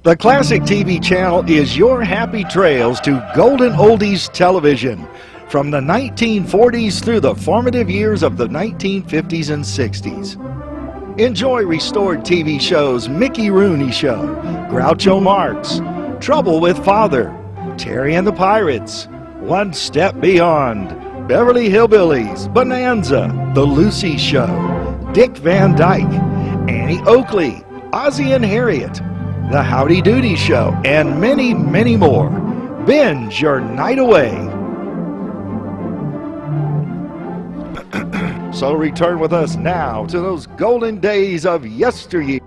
The Classic TV channel is your happy trails to golden oldies television from the 1940s through the formative years of the 1950s and 60s. Enjoy restored TV shows Mickey Rooney Show, Groucho Marx, Trouble with Father, Terry and the Pirates, One Step Beyond, Beverly Hillbillies, Bonanza, The Lucy Show, Dick Van Dyke, Annie Oakley, Ozzie and Harriet, The Howdy Doody Show, and many, many more. Binge your night away. So return with us now to those golden days of yesteryear.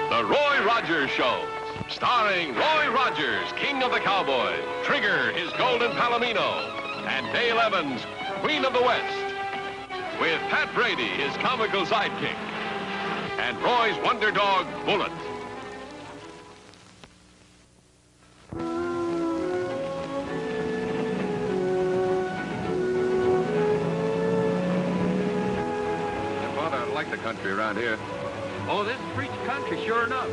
The Roy Rogers Show. Starring Roy Rogers, King of the Cowboys, Trigger, his golden Palomino, and Dale Evans, Queen of the West, with Pat Brady, his comical sidekick, and Roy's wonder dog, Bullet. Father, I like the country around here. Oh, this is preacher country, sure enough.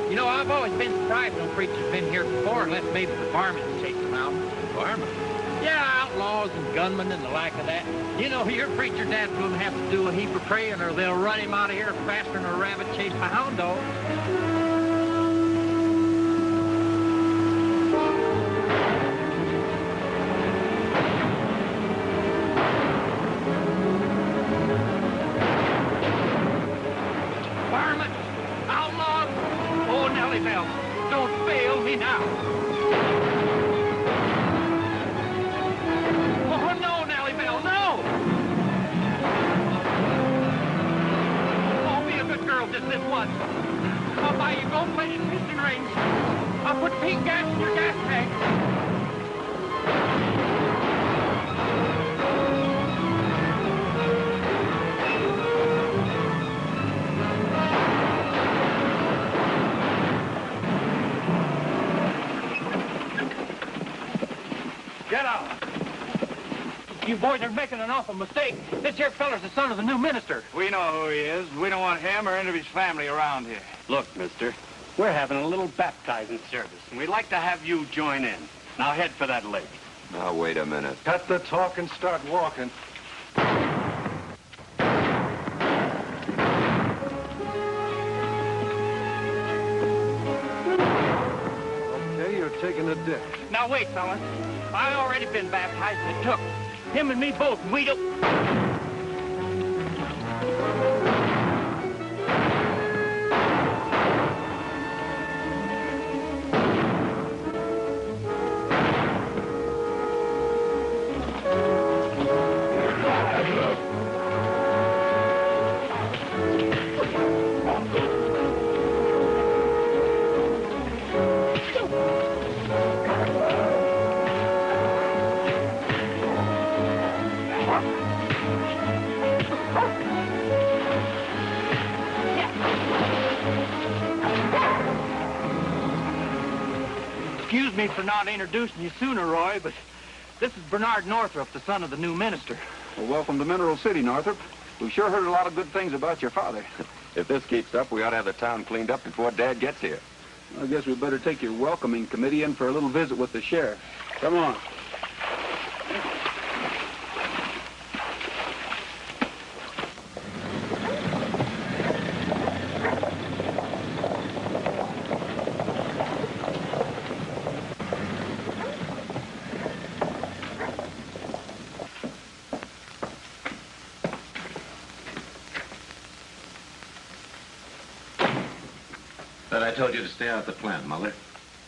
You know, I've always been surprised when preachers been here before, unless maybe the firemen chase them out. Firemen? Yeah, outlaws and gunmen and the like of that. You know, your preacher dad's going to have to do a heap of praying or they'll run him out of here faster than a rabbit chased by hound dogs. Firemen, outlaws, oh, Nellybelle, don't fail me now. Oh, no, Nellybelle, no! Oh, be a good girl just this once. I'll buy you gold-plated fishing rings. I'll put pink gas in your gas tank. Get out. You boys are making an awful mistake. This here feller's the son of the new minister. We know who he is. We don't want him or any of his family around here. Look, mister, we're having a little baptizing service, and we'd like to have you join in. Now head for that lake. Now, wait a minute. Cut the talk and start walking. Okay, you're taking a dip. Now wait, fellas. I already been baptized and it took him and me both, and we don't... Excuse me for not introducing you sooner, Roy, but this is Bernard Northrup, the son of the new minister. Well, welcome to Mineral City, Northrop. We've sure heard a lot of good things about your father. If this keeps up, we ought to have the town cleaned up before Dad gets here. I guess we better take your welcoming committee in for a little visit with the sheriff. Come on. But I told you to stay out of the plant, Mother.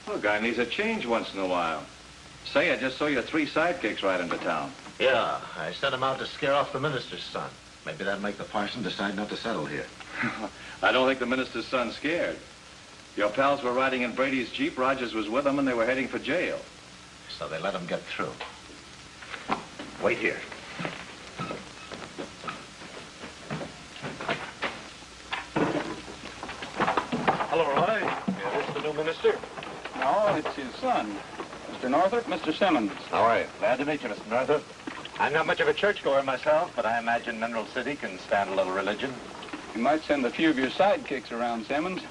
Well, a guy needs a change once in a while. Say, I just saw your 3 sidekicks right into town. Yeah, I sent him out to scare off the minister's son. Maybe that'll make the parson decide not to settle here. I don't think the minister's son's scared. Your pals were riding in Brady's Jeep, Rogers was with them, and they were heading for jail. So they let him get through. Wait here. Hello, Roy. Is this the new minister? No, it's his son. Mr. Northrop, Mr. Simmons. How are you? Glad to meet you, Mr. Northrop. I'm not much of a churchgoer myself, but I imagine Mineral City can stand a little religion. You might send a few of your sidekicks around, Simmons.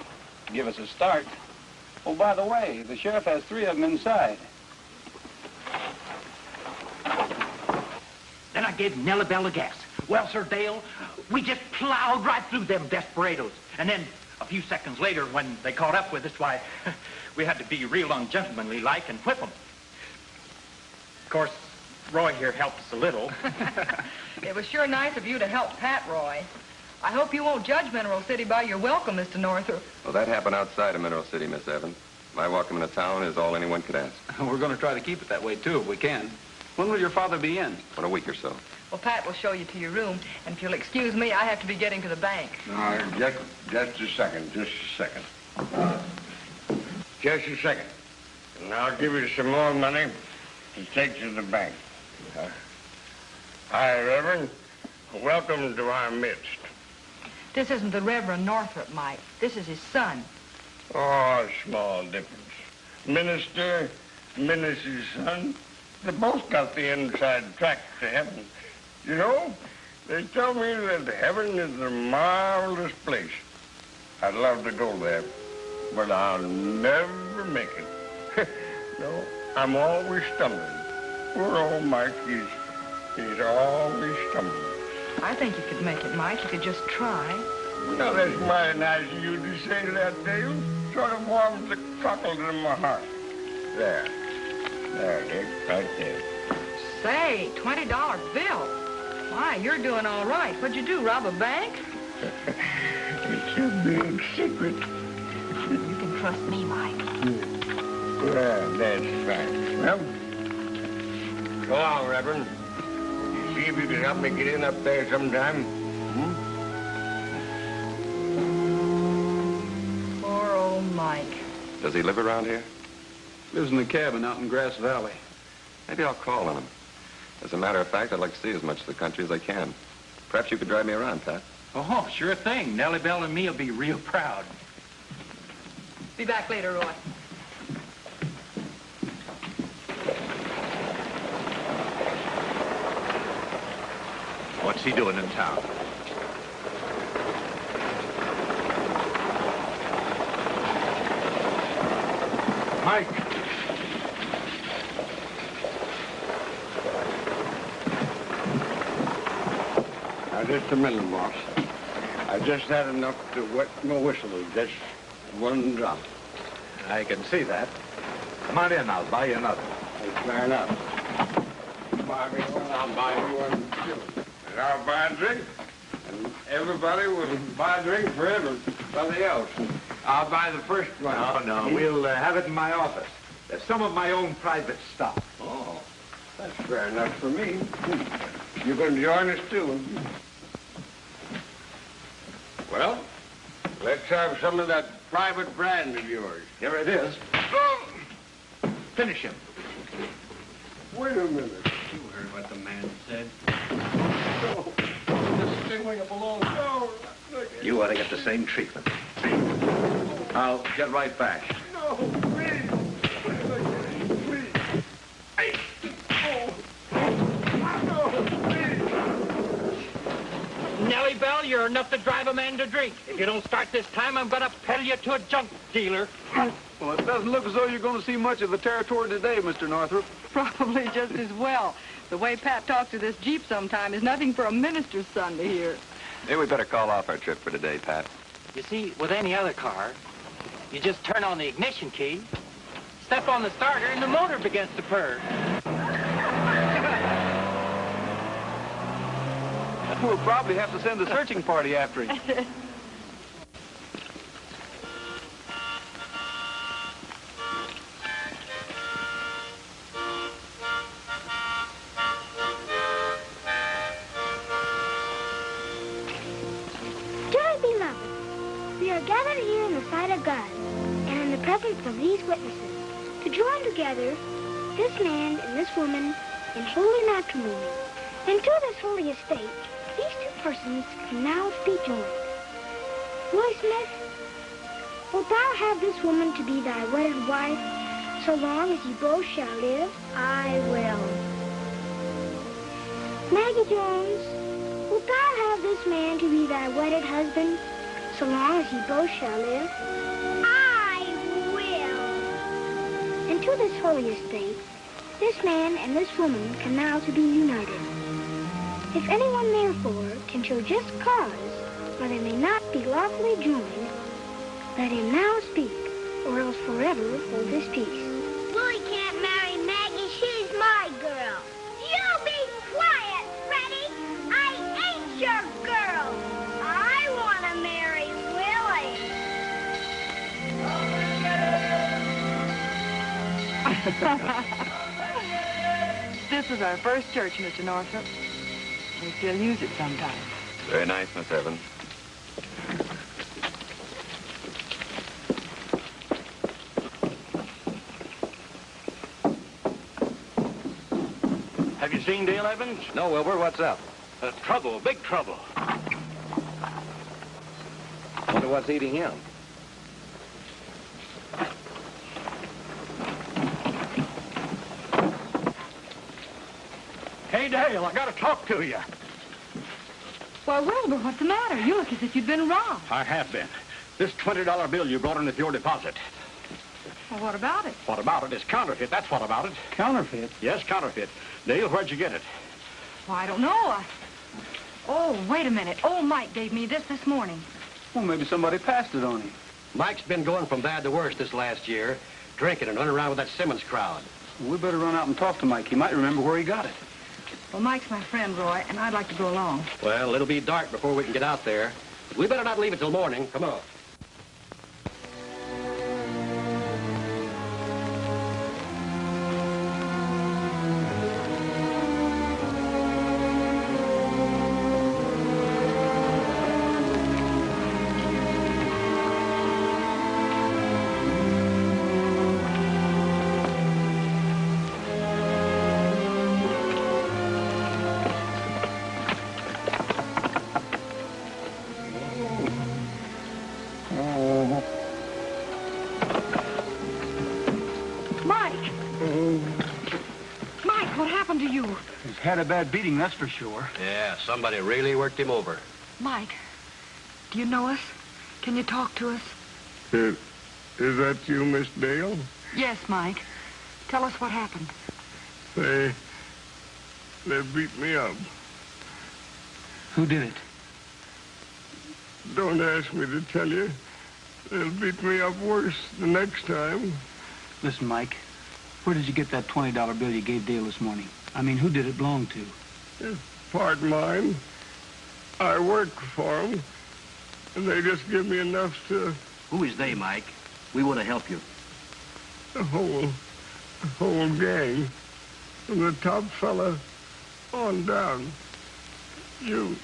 Give us a start. Oh, by the way, the sheriff has 3 of them inside. Then I gave Nellybelle a gas. Well, Sir Dale, we just plowed right through them desperados. And then a few seconds later, when they caught up with us, why, we had to be real ungentlemanly-like and whip them. Of course, Roy here helped us a little. It was sure nice of you to help Pat, Roy. I hope you won't judge Mineral City by your welcome, Mr. Northrop. Well, that happened outside of Mineral City, Miss Evans. My welcome into town is all anyone could ask. We're going to try to keep it that way, too, if we can. When will your father be in? In a week or so. Well, Pat will show you to your room, and if you'll excuse me, I have to be getting to the bank. Just a second. Just a second. And I'll give you some more money to take to the bank. Hi, Reverend. Welcome to our midst. This isn't the Reverend Northrop, Mike. This is his son. Oh, small difference. Minister, minister's son, they both got the inside track to heaven. You know, they tell me that heaven is a marvelous place. I'd love to go there, but I'll never make it. No, I'm always stumbling. Poor old Mike, he's always stumbling. I think you could make it, Mike. You could just try. Now, that's mighty nice of you to say that, Dale. Sort of warms the cockles in my heart. There, Dick, right there. Say, $20 bill. Why, you're doing all right. What'd you do, rob a bank? It's a big secret. You can trust me, Mike. Well, that's fine. Well, go on, Reverend. See if you can help me get in up there sometime. Poor old Mike. Does he live around here? Lives in a cabin out in Grass Valley. Maybe I'll call on him. As a matter of fact, I'd like to see as much of the country as I can. Perhaps you could drive me around, Pat. Oh, sure thing. Nellybelle and me will be real proud. Be back later, Roy. What's he doing in town? Mike. Now, just a minute, boss. I just had enough to wet my whistle. Just one drop. I can see that. Come on in, I'll buy you another. That's fair enough. Buy me one, I'll buy you one, too. And I'll buy a drink. And everybody will buy a drink for everybody else. I'll buy the first one. No, we'll have it in my office. There's some of my own private stock. Oh, that's fair enough for me. You can join us, too. Well, let's have some of that private brand of yours. Here it is. Finish him. Wait a minute. You heard what the man said. No, this thing where it belongs. No, You ought to get the same treatment. I'll get right back. no, please. Please. Hey. Oh. No, please. Nellybelle, you're enough to drive a man to drink. If you don't start this time, I'm going to peddle you to a junk dealer. Well, it doesn't look as though you're going to see much of the territory today, Mr. Northrop. Probably just as well. The way Pat talks to this Jeep sometime is nothing for a minister's son to hear. Maybe we better call off our trip for today, Pat. You see, with any other car, you just turn on the ignition key, step on the starter, and the motor begins to purr. We'll probably have to send a searching party after him. Dearly beloved, we are gathered here in the sight of God and in the presence of these witnesses to join together this man and this woman in holy matrimony. And to this holy estate, these two persons can now be joined. Roy Smith, wilt thou have this woman to be thy wedded wife, so long as you both shall live, I will. Maggie Jones, wilt thou have this man to be thy wedded husband, so long as ye both shall live? I will. And to this holy estate, this man and this woman can now to be united. If anyone therefore can show just cause why they may not be lawfully joined, let him now speak, or else forever hold his peace. Willie can't marry Maggie. She's my girl. You be quiet, Freddie. I ain't your girl. I want to marry Willie. This is our first church, Mr. Northrop. We still use it sometimes. Very nice, Miss Evans. Have you seen Dale Evans? No, Wilbur, what's up? Trouble, big trouble. Wonder what's eating him. Hey, Dale, I gotta talk to you. Well, Wilbur, what's the matter? You look as if you'd been robbed. I have been. This $20 bill you brought in with your deposit. Well, what about it? What about it? It's counterfeit, that's what about it. Counterfeit? Yes, counterfeit. Dale, where'd you get it? Well, I don't know. Oh, wait a minute. Old Mike gave me this morning. Well, maybe somebody passed it on him. Mike's been going from bad to worse this last year, drinking and running around with that Simmons crowd. We better run out and talk to Mike. He might remember where he got it. Well, Mike's my friend, Roy, and I'd like to go along. Well, it'll be dark before we can get out there. We better not leave it till morning. Come on. Had a bad beating, that's for sure. Yeah, somebody really worked him over. Mike, do you know us? Can you talk to us? Is that you, Miss Dale? Yes, Mike. Tell us what happened. They beat me up. Who did it? Don't ask me to tell you. They'll beat me up worse the next time. Listen, Mike, where did you get that $20 bill you gave Dale this morning? I mean, who did it belong to? It's part mine. I work for them, and they just give me enough to... Who is they, Mike? We want to help you. The whole gang, from the top fella on down. You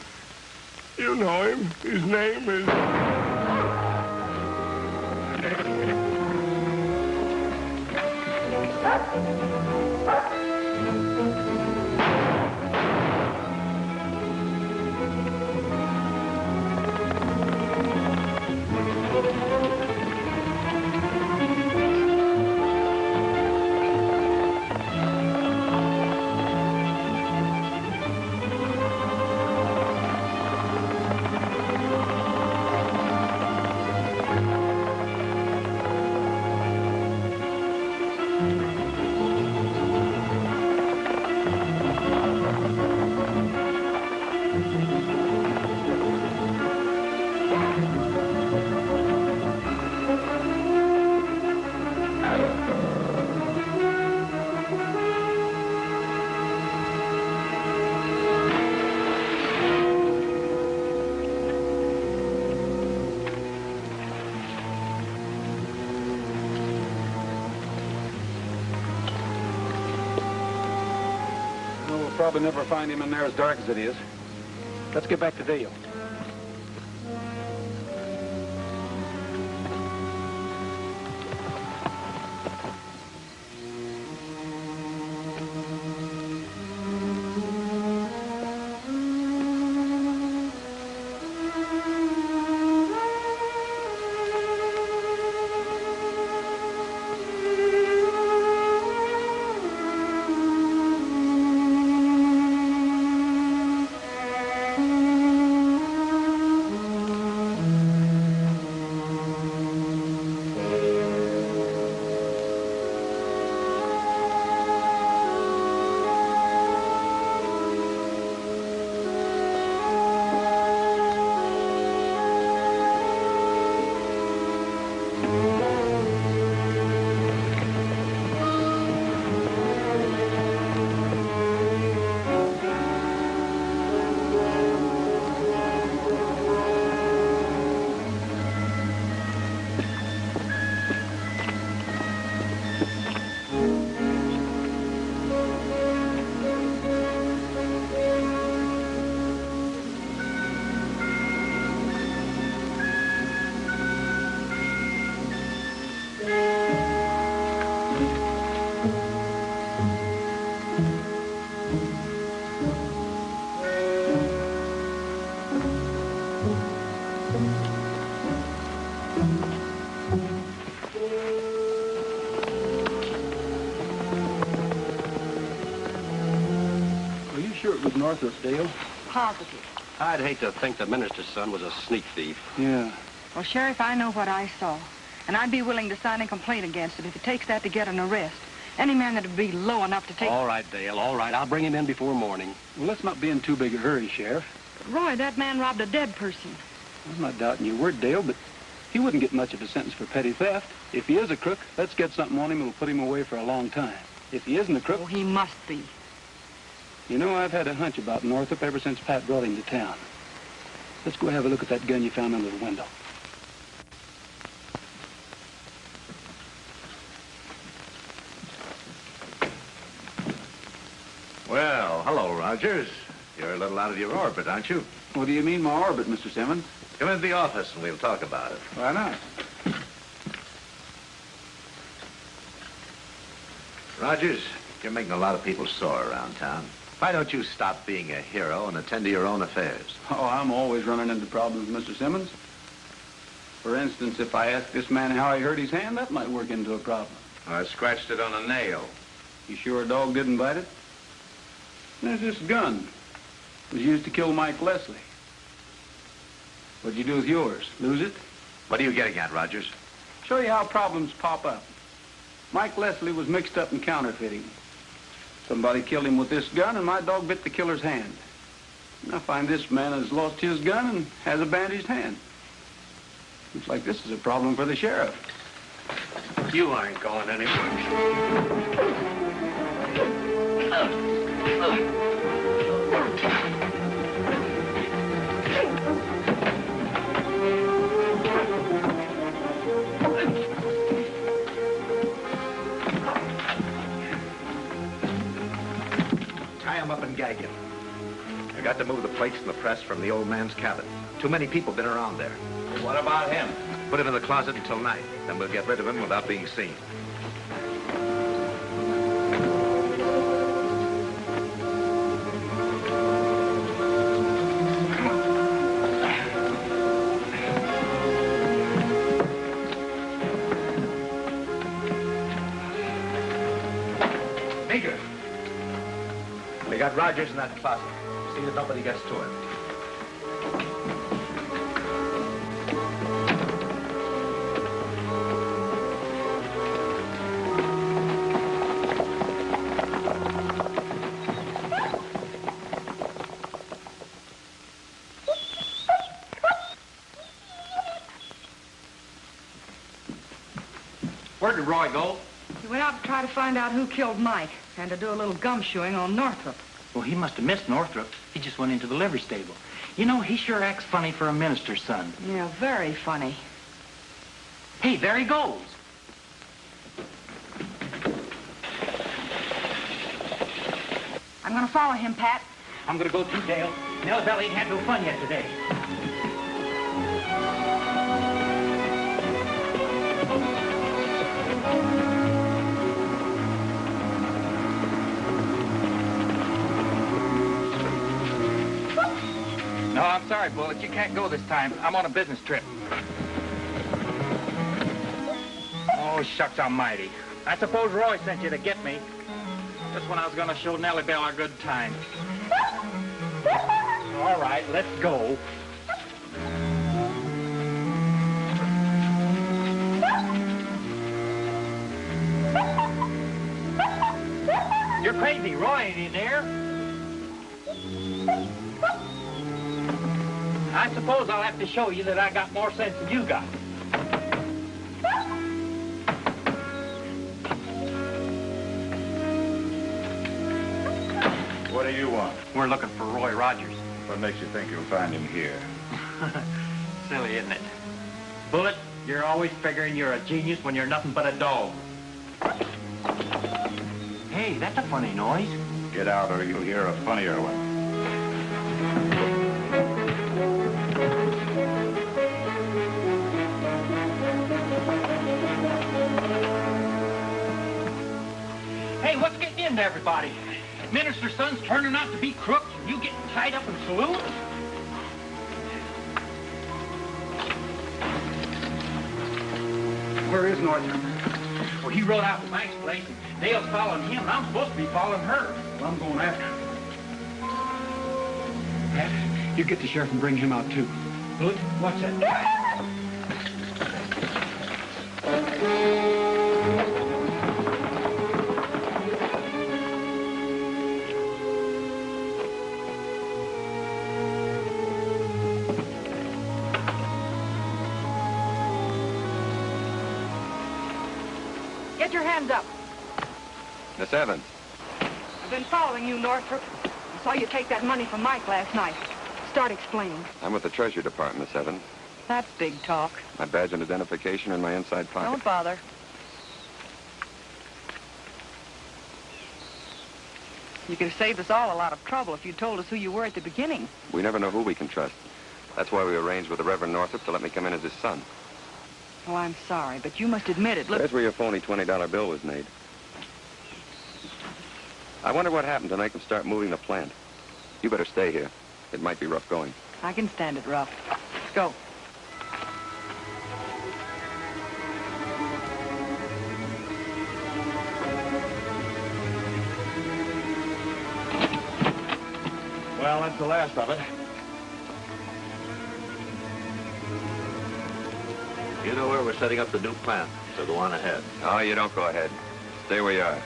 know him. His name is... Probably never find him in there as dark as it is. Let's get back to Dale. sure it was Northrup, Dale? Positive. I'd hate to think the minister's son was a sneak thief. Yeah. Well, Sheriff, I know what I saw. And I'd be willing to sign a complaint against it if it takes that to get an arrest. Any man that'd be low enough to take... All right, Dale, all right. I'll bring him in before morning. Well, let's not be in too big a hurry, Sheriff. Roy, that man robbed a dead person. I'm not doubting your word, Dale, but he wouldn't get much of a sentence for petty theft. If he is a crook, let's get something on him that'll put him away for a long time. If he isn't a crook... Oh, he must be. You know, I've had a hunch about Northup ever since Pat brought him to town. Let's go have a look at that gun you found under the window. Well, hello, Rogers. You're a little out of your orbit, aren't you? What do you mean, my orbit, Mr. Simmons? Come into the office and we'll talk about it. Why not? Rogers, you're making a lot of people sore around town. Why don't you stop being a hero and attend to your own affairs? Oh, I'm always running into problems, Mr. Simmons. For instance, if I ask this man how he hurt his hand, that might work into a problem. I scratched it on a nail. You sure a dog didn't bite it? There's this gun. It was used to kill Mike Leslie. What'd you do with yours? Lose it? What are you getting at, Rogers? Show you how problems pop up. Mike Leslie was mixed up in counterfeiting. Somebody killed him with this gun, and my dog bit the killer's hand. And I find this man has lost his gun and has a bandaged hand. Looks like this is a problem for the sheriff. You aren't going anywhere. Tie him up and gag him. I got to move the plates and the press from the old man's cabin. Too many people been around there. What about him? Put him in the closet until night. Then we'll get rid of him without being seen. Major, we got Rogers in that closet. See that nobody gets to him. Where did Roy go? He went out to try to find out who killed Mike and to do a little gumshoeing on Northup. Well, he must have missed Northrop. He just went into the livery stable. You know, he sure acts funny for a minister's son. Yeah, very funny. Hey, there he goes. I'm gonna follow him, Pat. I'm gonna go too, Dale. Nellybelle ain't had no fun yet today. No, I'm sorry, Bullet. You can't go this time. I'm on a business trip. Oh, shucks almighty. I suppose Roy sent you to get me. Just when I was going to show Nellybelle a good time. All right, let's go. You're crazy. Roy ain't in there. I suppose I'll have to show you that I got more sense than you got. What do you want? We're looking for Roy Rogers. What makes you think you'll find him here? Silly, isn't it? Bullet, you're always figuring you're a genius when you're nothing but a dog. Hey, that's a funny noise. Get out or you'll hear a funnier one. Hey, what's getting into everybody? Minister's son's turning out to be crooks, and you getting tied up in saloons? Where is Northup? Well, he rode out to Mike's place, and Dale's following him, and I'm supposed to be following her. Well, I'm going after him. Pat, you get the sheriff and bring him out, too. Good. What's that? Get your hands up. Miss Evans. I've been following you, Northrop. I saw you take that money from Mike last night. Start explaining. I'm with the Treasury Department, Miss Evans. That's big talk. My badge and identification are in my inside pocket. Don't bother. You could have saved us all a lot of trouble if you'd told us who you were at the beginning. We never know who we can trust. That's why we arranged with the Reverend Northrop to let me come in as his son. Oh, I'm sorry, but you must admit it. Look. There's where your phony $20 bill was made. I wonder what happened to make them start moving the plant. You better stay here. It might be rough going. I can stand it rough. Let's go. Well, that's the last of it. You know where we're setting up the new plant, so go on ahead. Oh, you don't go ahead. Stay where you are.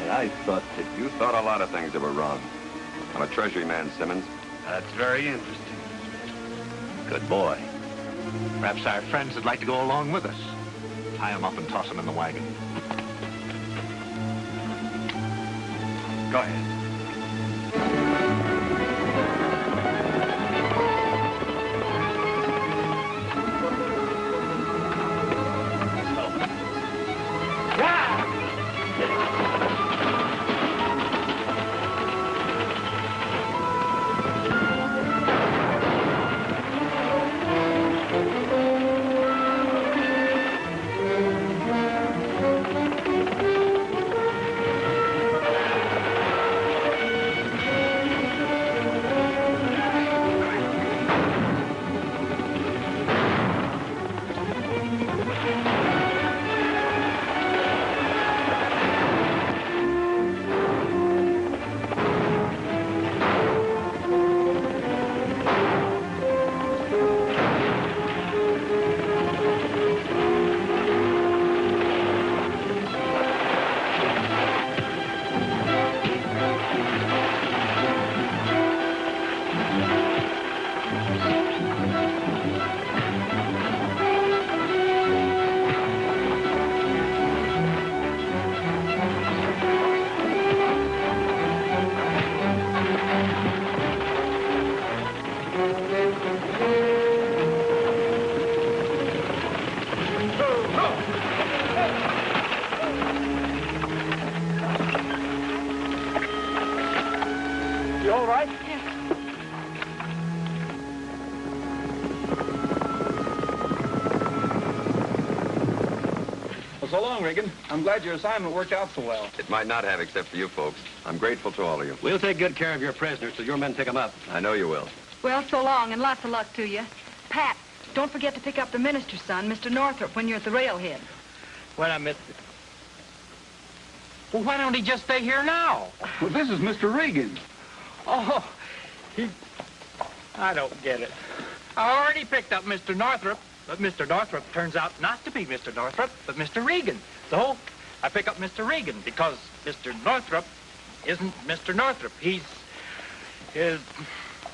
I thought that You thought a lot of things that were wrong. I'm a Treasury man, Simmons. That's very interesting. Good boy. Perhaps our friends would like to go along with us. Tie them up and toss them in the wagon. Go ahead. You all right? Yes. Well, so long, Regan. I'm glad your assignment worked out so well. It might not have, except for you folks. I'm grateful to all of you. We'll take good care of your prisoners till your men pick them up. I know you will. Well, so long, and lots of luck to you. Pat, don't forget to pick up the minister's son, Mr. Northrop, when you're at the railhead. When I missed it. Well, why don't he just stay here now? Well, this is Mr. Regan. Oh, I don't get it. I already picked up Mr. Northrop, but Mr. Northrop turns out not to be Mr. Northrop, but Mr. Regan. So I pick up Mr. Regan because Mr. Northrop isn't Mr. Northrop. He's...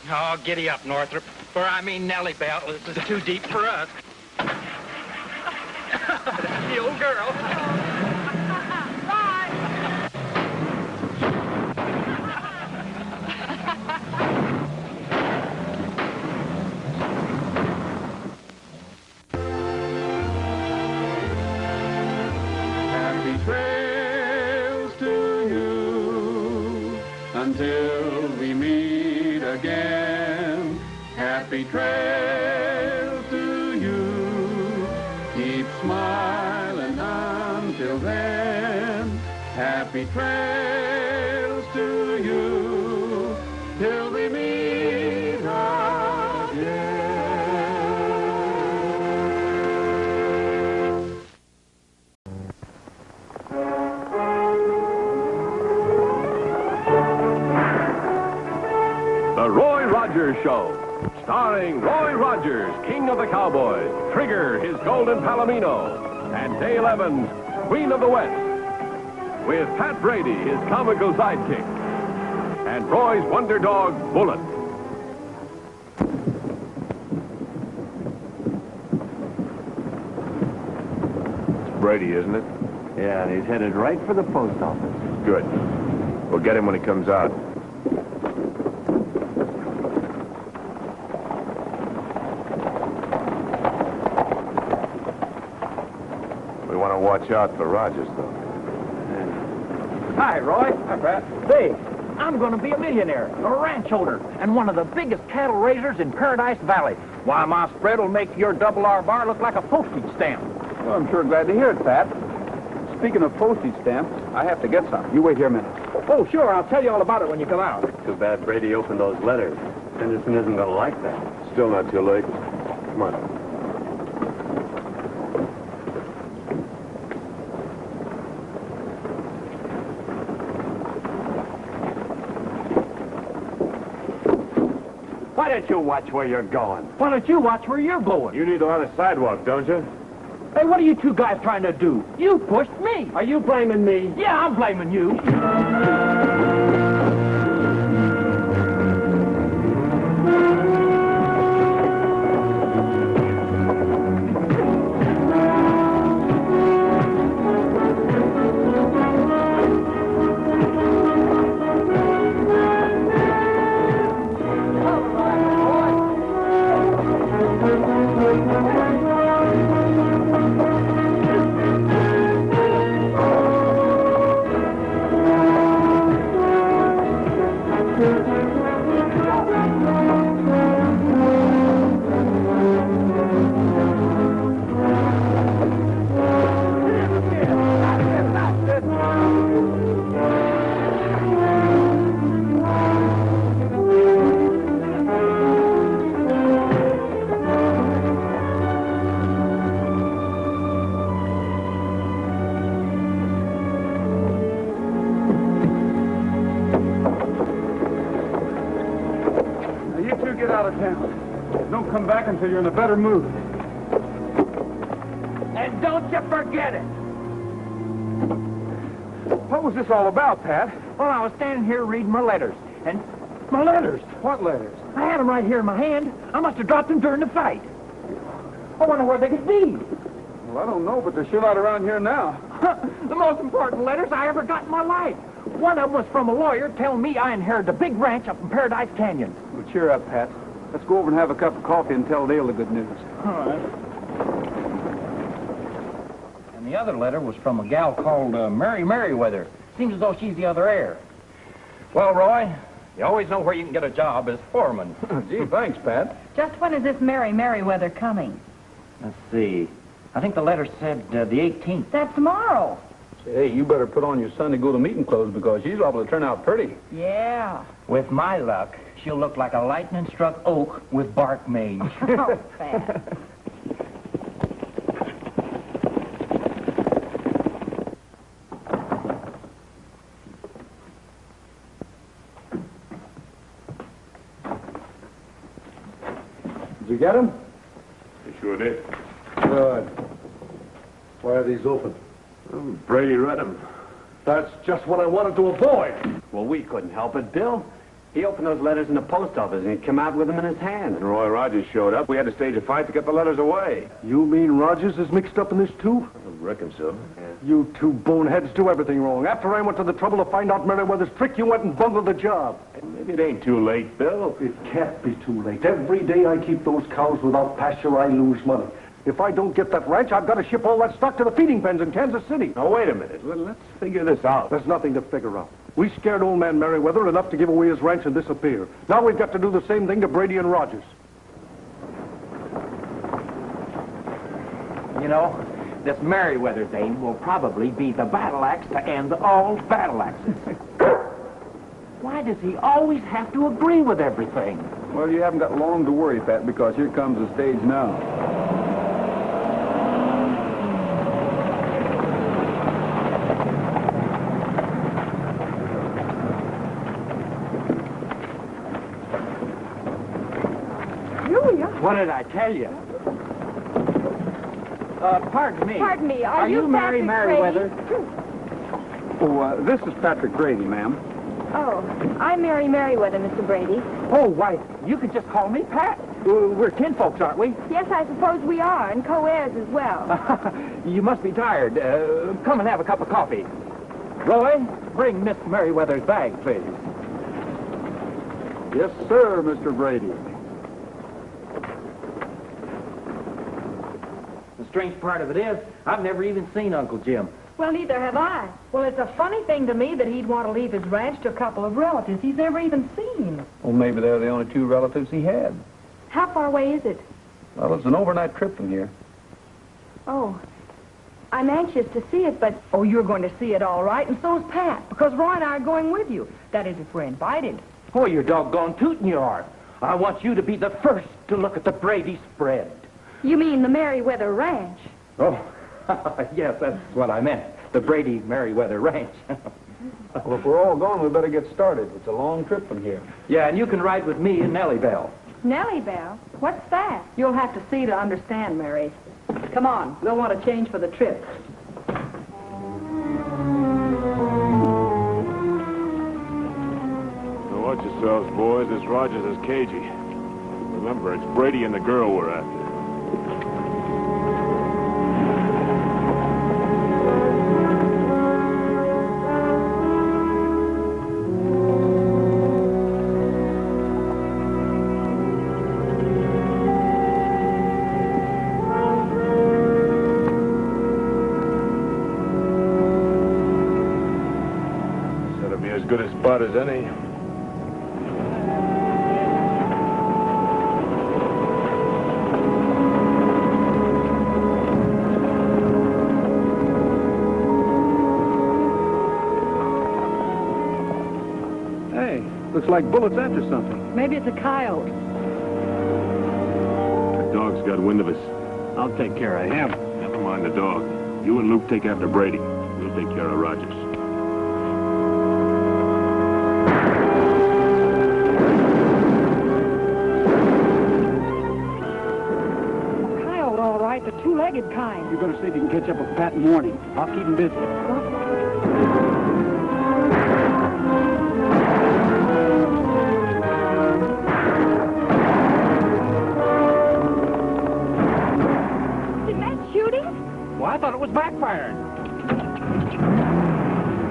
Oh, giddy up, Northrop. For I mean, Nellybelle, this is too deep for us. That's the old girl. Happy trails to you until we meet again. Happy trails to you. Keep smiling until then. Happy trails to you till we meet again. Rogers Show. Starring Roy Rogers, King of the Cowboys, Trigger, his golden Palomino, and Dale Evans, Queen of the West. With Pat Brady, his comical sidekick, and Roy's wonder dog, Bullet. It's Brady, isn't it? Yeah, and he's headed right for the post office. Good. We'll get him when he comes out. We want to watch out for Rogers, though. Hi, Roy. Hi, Pat. Say, I'm going to be a millionaire, a ranch owner, and one of the biggest cattle raisers in Paradise Valley. Why, my spread will make your double R bar look like a postage stamp. Well, I'm sure glad to hear it, Pat. Speaking of postage stamps, I have to get some. You wait here a minute. Oh, sure. I'll tell you all about it when you come out. Too bad Brady opened those letters. Henderson isn't going to like that. Still not too late. Come on. Why don't you watch where you're going? Why don't you watch where you're going? You need a lot of sidewalk, don't you? Hey, what are you two guys trying to do? You pushed me. Are you blaming me? Yeah, I'm blaming you. Don't come back until you're in a better mood. And don't you forget it. What was this all about, Pat? Well, I was standing here reading my letters. And my letters. What letters? I had them right here in my hand. I must have dropped them during the fight. I wonder where they could be. Well, I don't know, but they're sure not around here now. The most important letters I ever got in my life. One of them was from a lawyer telling me I inherited a big ranch up in Paradise Canyon. Well, cheer up, Pat. Let's go over and have a cup of coffee and tell Dale the good news. All right. And the other letter was from a gal called Mary Merriweather. Seems as though she's the other heir. Well, Roy, you always know where you can get a job as foreman. Gee, thanks, Pat. Just when is this Mary Merriweather coming? Let's see. I think the letter said the 18th. That's tomorrow. Hey, you better put on your Sunday go-to-meeting clothes because she's liable to turn out pretty. Yeah. With my luck, she'll look like a lightning-struck oak with bark mange. Oh, Pat. Did you get him? You sure did. Good. Why are these open? Brady read him. That's just what I wanted to avoid. Well, we couldn't help it, Bill. He opened those letters in the post office, and he came out with them in his hand. And Roy Rogers showed up. We had to stage a fight to get the letters away. You mean Rogers is mixed up in this, too? I reckon so. Yeah. You two boneheads do everything wrong. After I went to the trouble to find out Merriweather's trick, you went and bungled the job. Maybe it ain't too late, Bill. It can't be too late. Every day I keep those cows without pasture, I lose money. If I don't get that ranch, I've got to ship all that stock to the feeding pens in Kansas City. Now, wait a minute. Let's figure this out. There's nothing to figure out. We scared old man Merriweather enough to give away his ranch and disappear. Now we've got to do the same thing to Brady and Rogers. You know, this Merriweather dame will probably be the battle axe to end all battle axes. Why does he always have to agree with everything? Well, you haven't got long to worry, Pat, because here comes the stage now. What did I tell you? Pardon me. Pardon me, are you Mary Merriweather? Oh, this is Patrick Brady, ma'am. Oh, I'm Mary Merriweather, Mr. Brady. Oh, why, you could just call me Pat. We're kinfolks, aren't we? Yes, I suppose we are, and co-heirs as well. You must be tired. Come and have a cup of coffee. Roy, bring Miss Merriweather's bag, please. Yes, sir, Mr. Brady. The strange part of it is, I've never even seen Uncle Jim. Well, neither have I. Well, it's a funny thing to me that he'd want to leave his ranch to a couple of relatives he's never even seen. Well, maybe they're the only two relatives he had. How far away is it? Well, it's an overnight trip from here. Oh, I'm anxious to see it, but... Oh, you're going to see it all right, and so's Pat, because Roy and I are going with you. That is, if we're invited. Oh, you're doggone tootin' you are. I want you to be the first to look at the Brady spread. You mean the Merriweather Ranch? Oh, yes, that's what I meant. The Brady Merriweather Ranch. Well, if we're all going, we better get started. It's a long trip from here. Yeah, and you can ride with me and Nellybelle. Nellybelle? What's that? You'll have to see to understand, Mary. Come on, we'll want to change for the trip. Now watch yourselves, boys. This Rogers is cagey. Remember, it's Brady and the girl we're after. As good a spot as any. Hey, looks like bullets after something. Maybe it's a coyote. The dog's got wind of us. I'll take care of him. Never mind the dog. You and Luke take after Brady. We'll take care of Rogers. The two-legged kind. You're going to see if you can catch up with Pat in the morning. I'll keep him busy. Did that shooting? Well, I thought it was backfiring.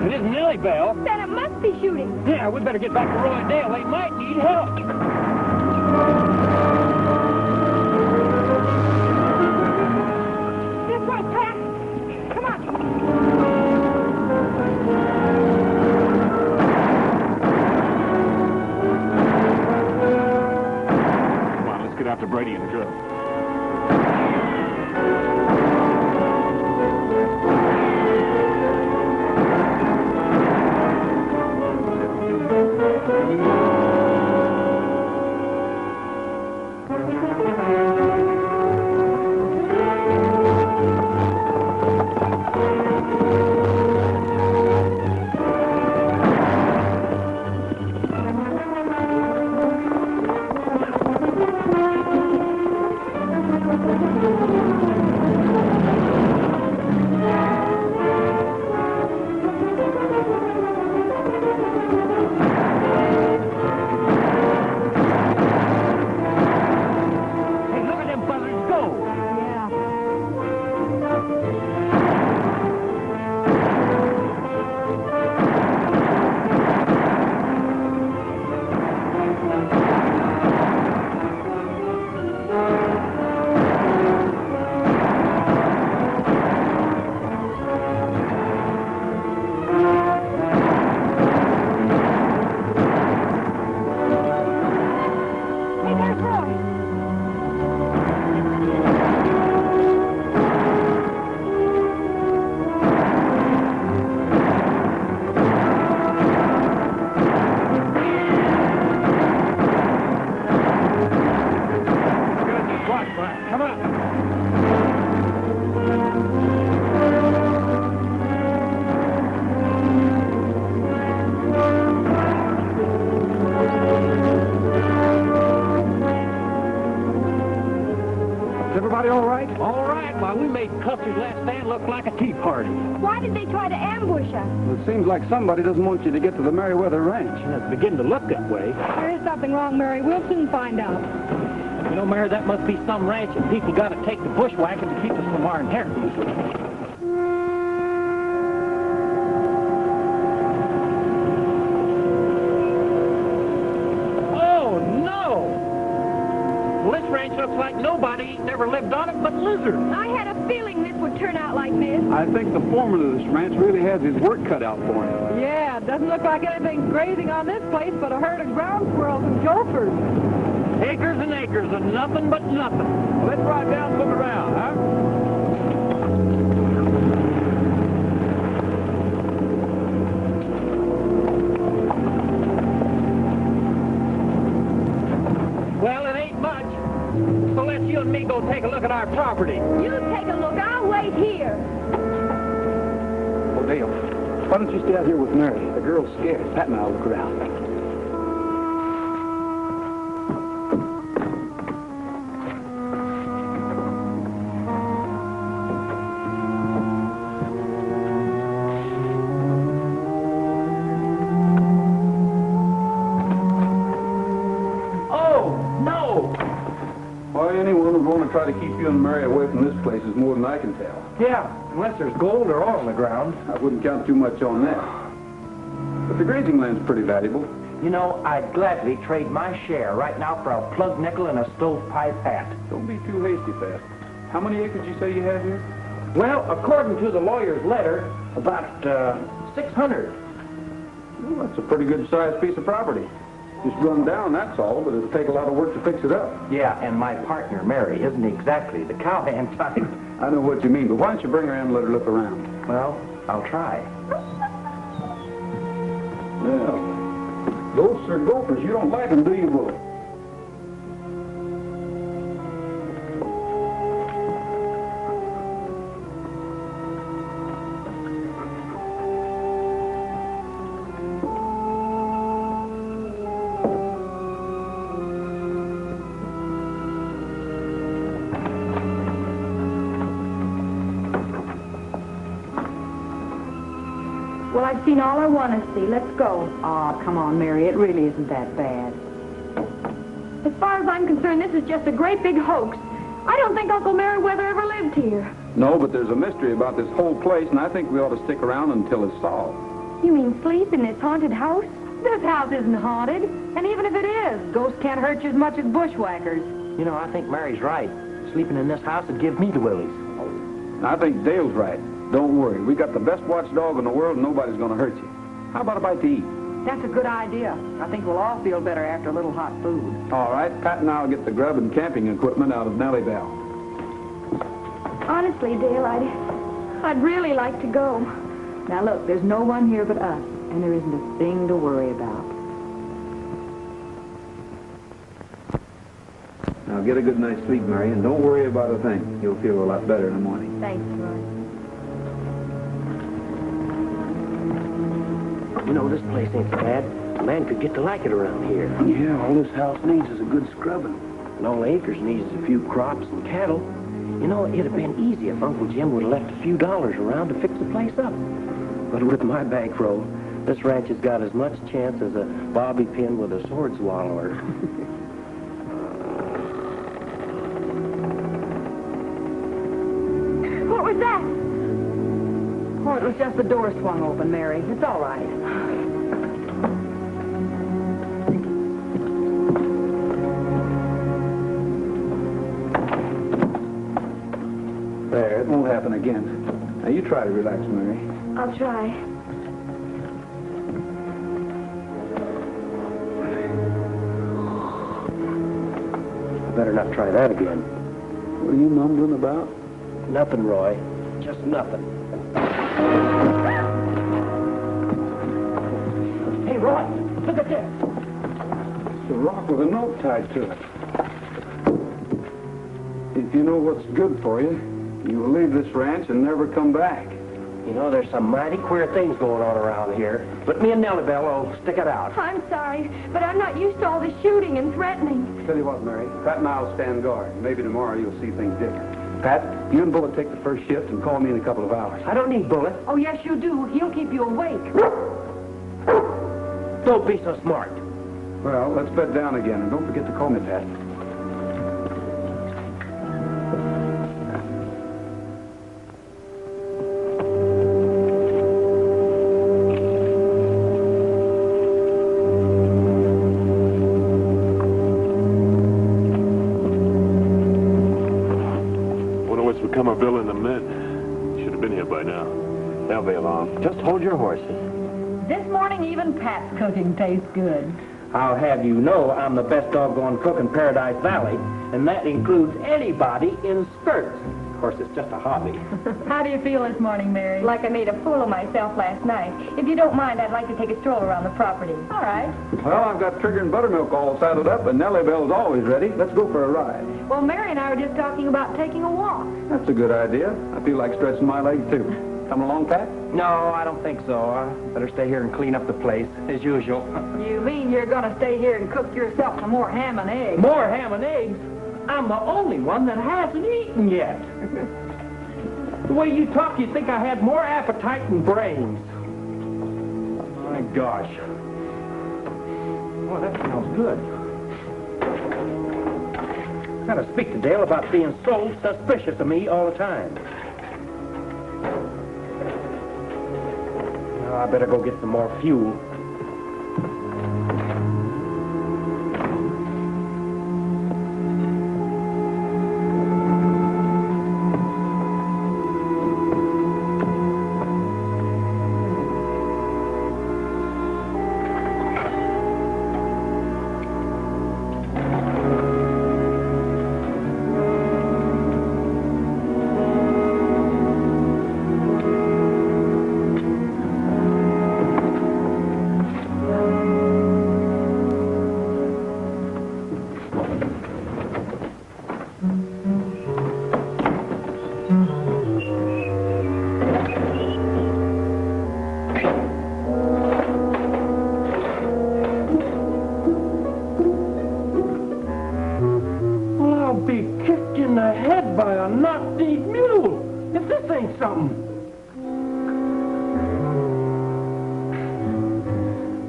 It isn't Nellybelle. Then it must be shooting. Yeah, we better get back to Roy and Dale. They might need help. After Brady and the girl. looked like a tea party. Why did they try to ambush us? Well, it seems like somebody doesn't want you to get to the Merriweather Ranch. It's beginning to look that way. There is something wrong, Mary. We'll soon find out. You know, Mary, that must be some ranch and people got to take the bushwhacking to keep us from our inheritance. Well, this ranch looks like nobody ever lived on it but lizards. I had a feeling this would turn out like this. I think the foreman of this ranch really has his work cut out for him. Yeah, it doesn't look like anything's grazing on this place but a herd of ground squirrels and gophers. Acres and acres of nothing but nothing. Well, let's ride down and look around, huh? Well, it ain't much. So let's you and me go take a look at our property. You take a look. I'll wait here. Oh, Dale, why don't you stay out here with Mary? The girl's scared. Pat and I'll look around. Anyone would want to try to keep you and Mary away from this place is more than I can tell. Yeah, unless there's gold or oil in the ground. I wouldn't count too much on that. But the grazing land's pretty valuable. You know, I'd gladly trade my share right now for a plug nickel and a stovepipe hat. Don't be too hasty, Pat. How many acres you say you have here? Well, according to the lawyer's letter, about 600. Well, that's a pretty good-sized piece of property. Just run down, that's all, but it'll take a lot of work to fix it up. Yeah, and my partner, Mary, isn't exactly the cowhand type. I know what you mean, but why don't you bring her in and let her look around? Well, I'll try. Well, ghosts are gophers. You don't like them, do you, Bullet? Well, I've seen all I want to see. Let's go. Oh, come on, Mary. It really isn't that bad. As far as I'm concerned, this is just a great big hoax. I don't think Uncle Merriweather ever lived here. No, but there's a mystery about this whole place, and I think we ought to stick around until it's solved. You mean sleep in this haunted house? This house isn't haunted. And even if it is, ghosts can't hurt you as much as bushwhackers. You know, I think Mary's right. Sleeping in this house would give me the willies. I think Dale's right. Don't worry. We got the best watchdog in the world, and nobody's going to hurt you. How about a bite to eat? That's a good idea. I think we'll all feel better after a little hot food. All right. Pat and I'll get the grub and camping equipment out of Nellybelle. Honestly, Dale, I'd really like to go. Now, look, there's no one here but us, and there isn't a thing to worry about. Now, get a good night's sleep, Mary, and don't worry about a thing. You'll feel a lot better in the morning. Thanks, Roy. You know, this place ain't so bad. A man could get to like it around here. Yeah, all this house needs is a good scrubbing. And all Acres needs is a few crops and cattle. You know, it'd have been easy if Uncle Jim would have left a few dollars around to fix the place up. But with my bankroll, this ranch has got as much chance as a bobby pin with a sword swallower. What was that? Oh, it was just the door swung open, Mary. It's all right. There, it won't happen again. Now, you try to relax, Mary. I'll try. I better not try that again. What are you mumbling about? Nothing, Roy. Just nothing. Hey, Roy, look at this. It's a rock with a note tied to it. If you know what's good for you, you will leave this ranch and never come back. You know, there's some mighty queer things going on around here. But me and Nellybelle will stick it out. I'm sorry, but I'm not used to all the shooting and threatening. Tell you what, Mary, Pat and I'll stand guard. Maybe tomorrow you'll see things different. Pat, you and Bullet take the first shift and call me in a couple of hours. I don't need Bullet. Oh, yes, you do. He'll keep you awake. Don't be so smart. Well, let's bed down again, and don't forget to call me, Pat. Become a bill in the men. Should have been here by now. They'll be along. Just hold your horses. This morning, even Pat's cooking tastes good. I'll have you know I'm the best doggone cook in Paradise Valley, and that includes anybody in skirts. Of course, it's just a hobby. How do you feel this morning, Mary? Like I made a fool of myself last night. If you don't mind, I'd like to take a stroll around the property. All right. Well, I've got Trigger and Buttermilk all saddled up, and Nellybelle's always ready. Let's go for a ride. Well, Mary and I were just talking about taking a walk. That's a good idea. I feel like stretching my legs, too. Coming along, Pat? No, I don't think so. I better stay here and clean up the place, as usual. You mean you're going to stay here and cook yourself some more ham and eggs? More ham and eggs? I'm the only one that hasn't eaten yet. The way you talk, you'd think I had more appetite than brains. My gosh. Well, that smells good. I gotta speak to Dale about being so suspicious of me all the time. Well, I better go get some more fuel.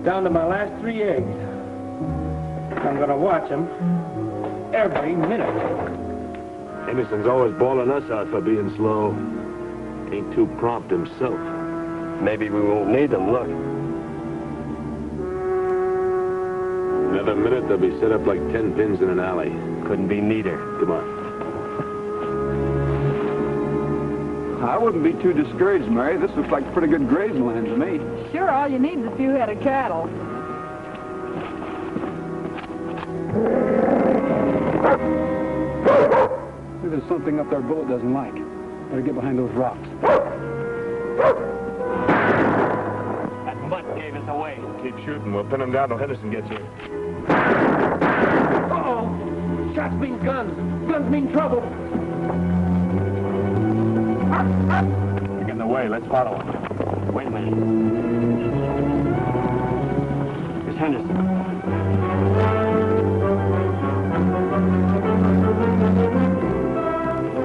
Down to my last 3 eggs. I'm gonna watch them every minute. Emerson's always bawling us out for being slow. Ain't too prompt himself. Maybe we won't need them, look. Another minute, they'll be set up like 10 pins in an alley. Couldn't be neater. Come on. I wouldn't be too discouraged, Mary. This looks like pretty good grazing land to me. Sure, all you need is a few head of cattle. There's something up there Bullet doesn't like. Better get behind those rocks. That mutt gave us away. Keep shooting. We'll pin him down till Henderson gets here. Uh-oh! Shots mean guns. Guns mean trouble. You're getting away. Let's follow him. Wait a minute. Miss Henderson.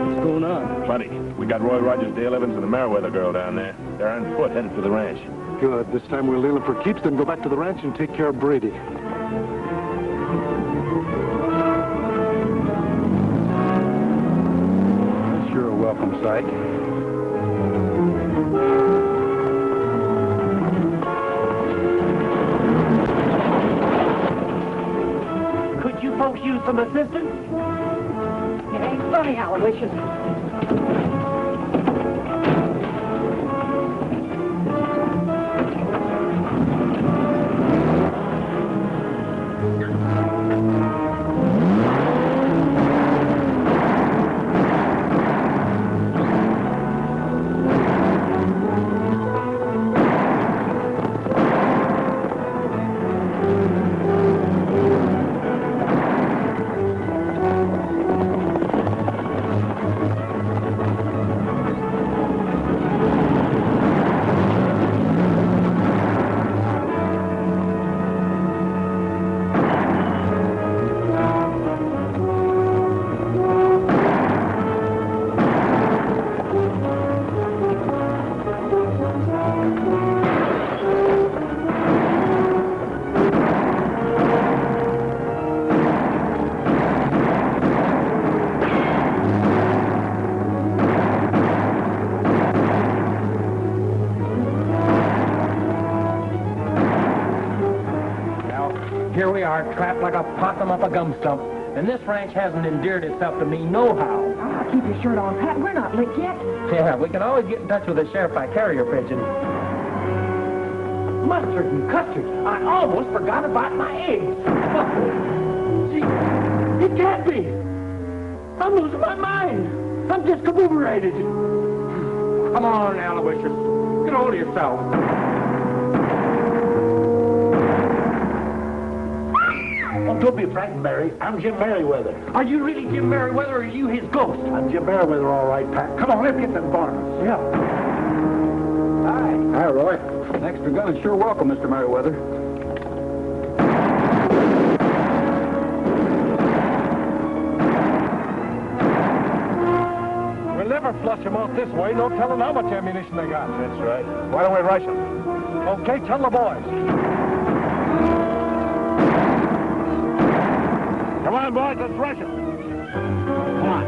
What's going on? Buddy, we got Roy Rogers, Dale Evans, and the Meriwether girl down there. They're on foot, headed for the ranch. Good. This time we'll leave them for keeps, then go back to the ranch and take care of Brady. Sure a welcome sight. Could you folks use some assistance? It ain't funny, Aloysius. Here we are, trapped like a possum up a gum stump. And this ranch hasn't endeared itself to me no-how. Ah, keep your shirt on, Pat. We're not licked yet. Yeah, we can always get in touch with the sheriff by carrier pigeon. Mustard and custard. I almost forgot about my eggs. Gee, it can't be. I'm losing my mind. I'm discombobulated. Come on, Aloysius. Get hold of yourself. Oh, don't be frightened, Mary. I'm Jim Merriweather. Are you really Jim Merriweather, or are you his ghost? I'm Jim Merriweather, all right, Pat. Come on, let's get to the barn. Yeah. Hi. Hi, Roy. An extra gun is sure welcome, Mr. Merriweather. We'll never flush them out this way. No telling how much ammunition they got. That's right. Why don't we rush them? Okay, tell the boys. Come on, boys, let's rush him. Come on.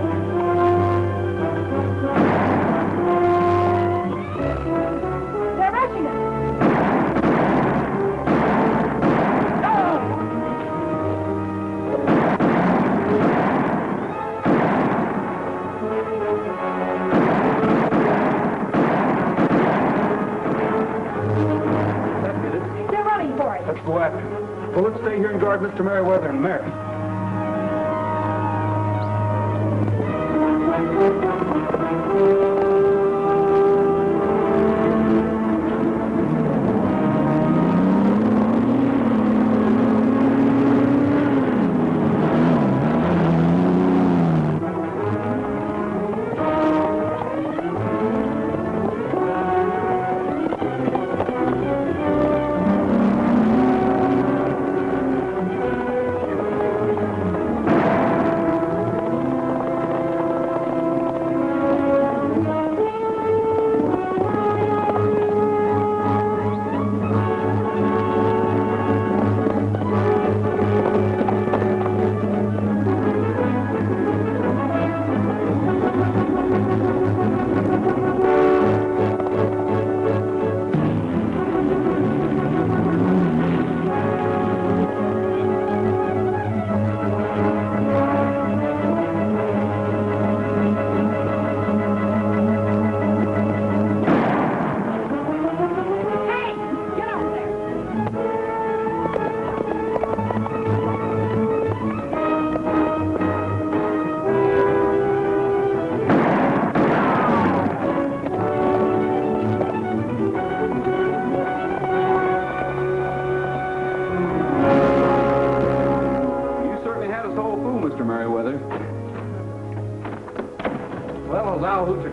They're rushing us. They're running for it. Let's go after him. Well, let's stay here and guard Mr. Merriweather and Mary.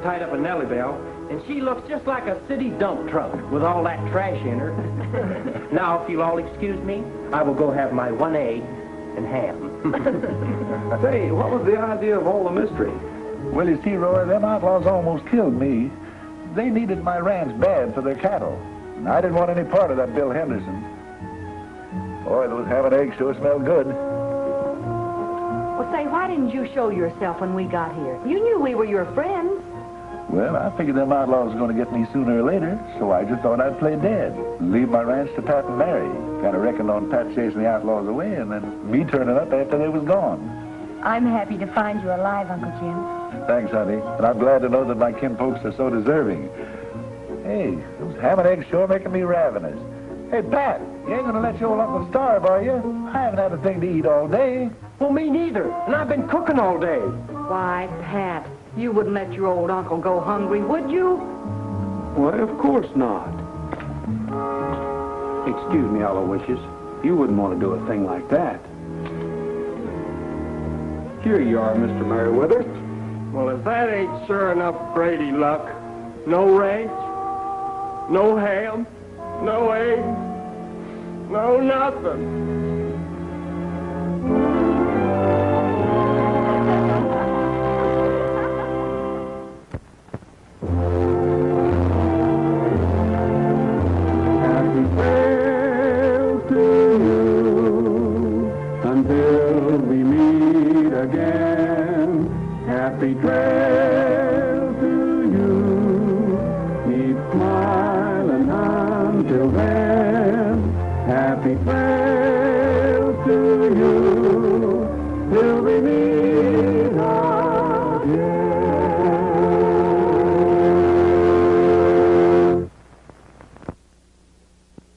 Tied up in Nellybelle, and she looks just like a city dump truck with all that trash in her. Now, if you'll all excuse me, I will go have my 1 egg and ham. Say, what was the idea of all the mystery? Well, you see, Roy, them outlaws almost killed me. They needed my ranch bad for their cattle. And I didn't want any part of that Bill Henderson. Boy, those ham and eggs sure smell good. Well, say, why didn't you show yourself when we got here? You knew we were your friends. Well, I figured them outlaws were going to get me sooner or later, so I just thought I'd play dead. Leave my ranch to Pat and Mary. Kind of reckoned on Pat chasing the outlaws away and then me turning up after they was gone. I'm happy to find you alive, Uncle Jim. Thanks, honey. And I'm glad to know that my kinfolks are so deserving. Hey, those ham and eggs sure making me ravenous. Hey, Pat, you ain't going to let your old Uncle starve, are you? I haven't had a thing to eat all day. Well, me neither. And I've been cooking all day. Why, Pat, you wouldn't let your old uncle go hungry, would you? Why, of course not. Excuse me, Aloysius. You wouldn't want to do a thing like that. Here you are, Mr. Merriweather. Well, if that ain't sure enough Brady luck, no ranch, no ham, no eggs, no nothing. Until we meet again, happy trail to you. Keep smiling until then, happy trail.